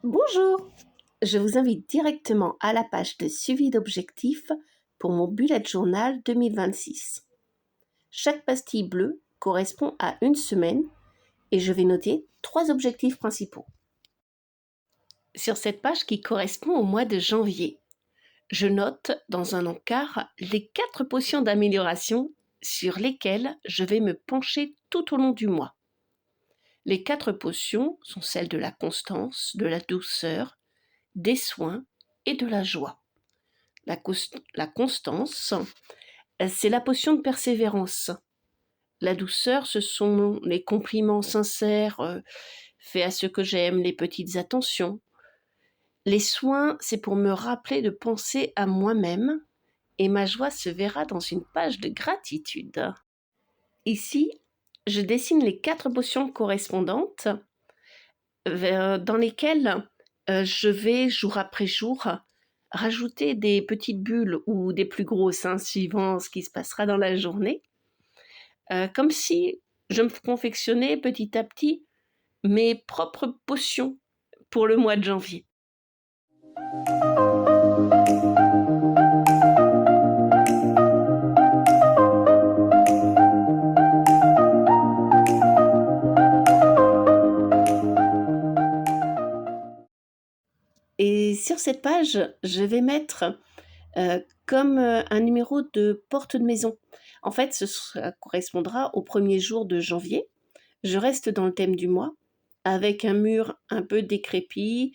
Bonjour, je vous invite directement à la page de suivi d'objectifs pour mon bullet journal 2026. Chaque pastille bleue correspond à une semaine et je vais noter 3 objectifs principaux. Sur cette page qui correspond au mois de janvier, je note dans un encart les 4 potions d'amélioration sur lesquelles je vais me pencher tout au long du mois. Les 4 potions sont celles de la constance, de la douceur, des soins et de la joie. La constance, c'est la potion de persévérance. La douceur, ce sont les compliments sincères faits à ceux que j'aime, les petites attentions. Les soins, c'est pour me rappeler de penser à moi-même et ma joie se verra dans une page de gratitude. Ici, je dessine les 4 potions correspondantes dans lesquelles je vais, jour après jour, rajouter des petites bulles ou des plus grosses, suivant ce qui se passera dans la journée, comme si je me confectionnais petit à petit mes propres potions pour le mois de janvier. Et sur cette page, je vais mettre comme un numéro de porte de maison. En fait, ça correspondra au premier jour de janvier. Je reste dans le thème du mois, avec un mur un peu décrépit,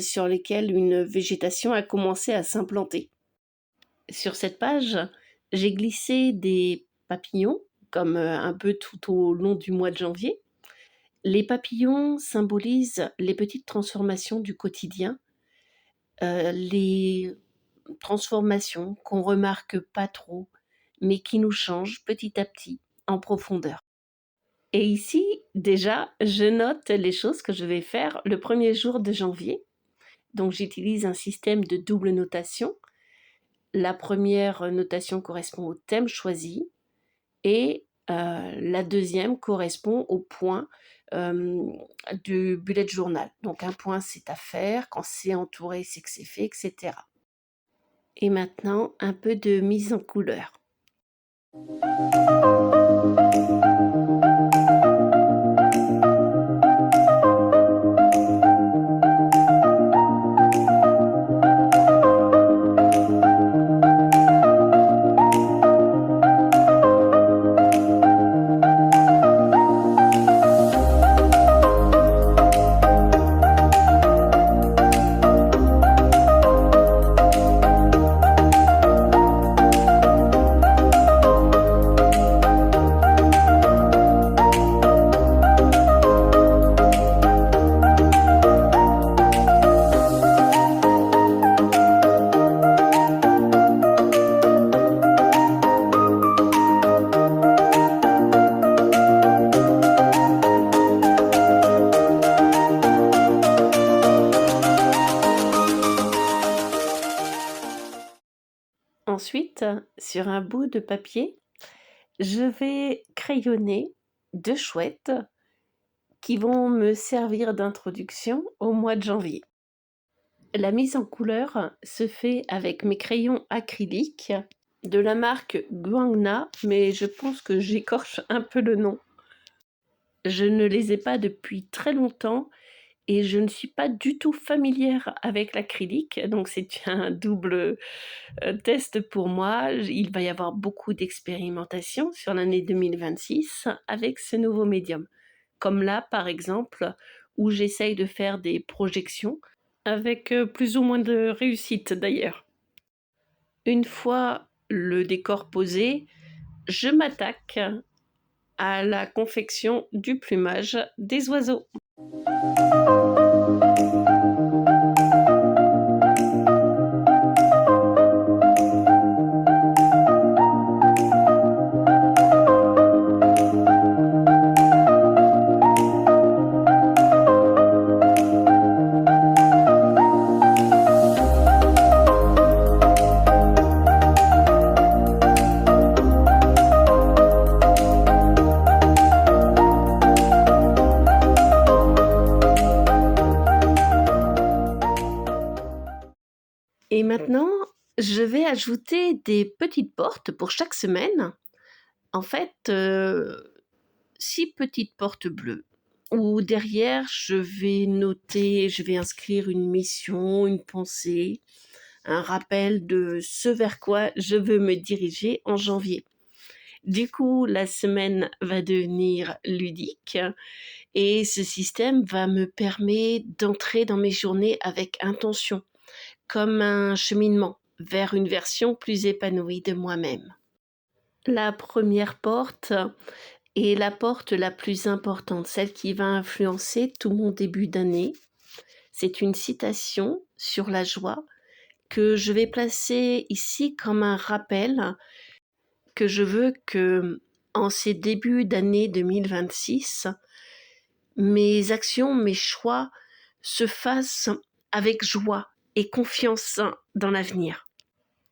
sur lequel une végétation a commencé à s'implanter. Sur cette page, j'ai glissé des papillons, comme un peu tout au long du mois de janvier. Les papillons symbolisent les petites transformations du quotidien, les transformations qu'on remarque pas trop, mais qui nous changent petit à petit en profondeur. Et ici, déjà, je note les choses que je vais faire le premier jour de janvier. Donc j'utilise un système de double notation. La première notation correspond au thème choisi et la deuxième correspond au point du bullet journal. Donc un point, c'est à faire, quand c'est entouré, c'est que c'est fait, etc. Et maintenant, un peu de mise en couleur. Ensuite, sur un bout de papier, je vais crayonner 2 chouettes qui vont me servir d'introduction au mois de janvier. La mise en couleur se fait avec mes crayons acryliques de la marque Guangna, mais je pense que j'écorche un peu le nom. Je ne les ai pas depuis très longtemps et je ne suis pas du tout familière avec l'acrylique, donc c'est un double test pour moi. Il va y avoir beaucoup d'expérimentation sur l'année 2026 avec ce nouveau médium. Comme là, par exemple, où j'essaye de faire des projections avec plus ou moins de réussite d'ailleurs. Une fois le décor posé, je m'attaque à la confection du plumage des oiseaux. Et maintenant, je vais ajouter des petites portes pour chaque semaine. En fait, 6 petites portes bleues où derrière je vais inscrire une mission, une pensée, un rappel de ce vers quoi je veux me diriger en janvier. Du coup, la semaine va devenir ludique et ce système va me permettre d'entrer dans mes journées avec intention, comme un cheminement vers une version plus épanouie de moi-même. La première porte est la porte la plus importante, celle qui va influencer tout mon début d'année. C'est une citation sur la joie que je vais placer ici comme un rappel que je veux que, en ces débuts d'année 2026, mes actions, mes choix se fassent avec joie et confiance dans l'avenir.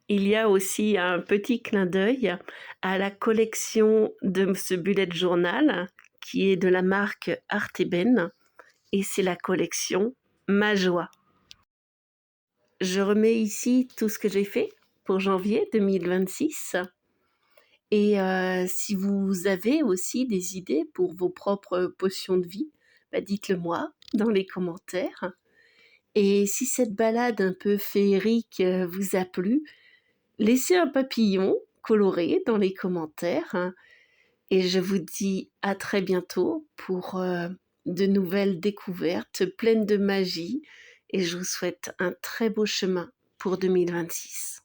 Il y a aussi un petit clin d'œil à la collection de ce bullet journal qui est de la marque Arteben et c'est la collection Ma Joie. Je remets ici tout ce que j'ai fait pour janvier 2026 et si vous avez aussi des idées pour vos propres potions de vie, dites-le moi dans les commentaires. Et si cette balade un peu féerique vous a plu, laissez un papillon coloré dans les commentaires et je vous dis à très bientôt pour de nouvelles découvertes pleines de magie et je vous souhaite un très beau chemin pour 2026.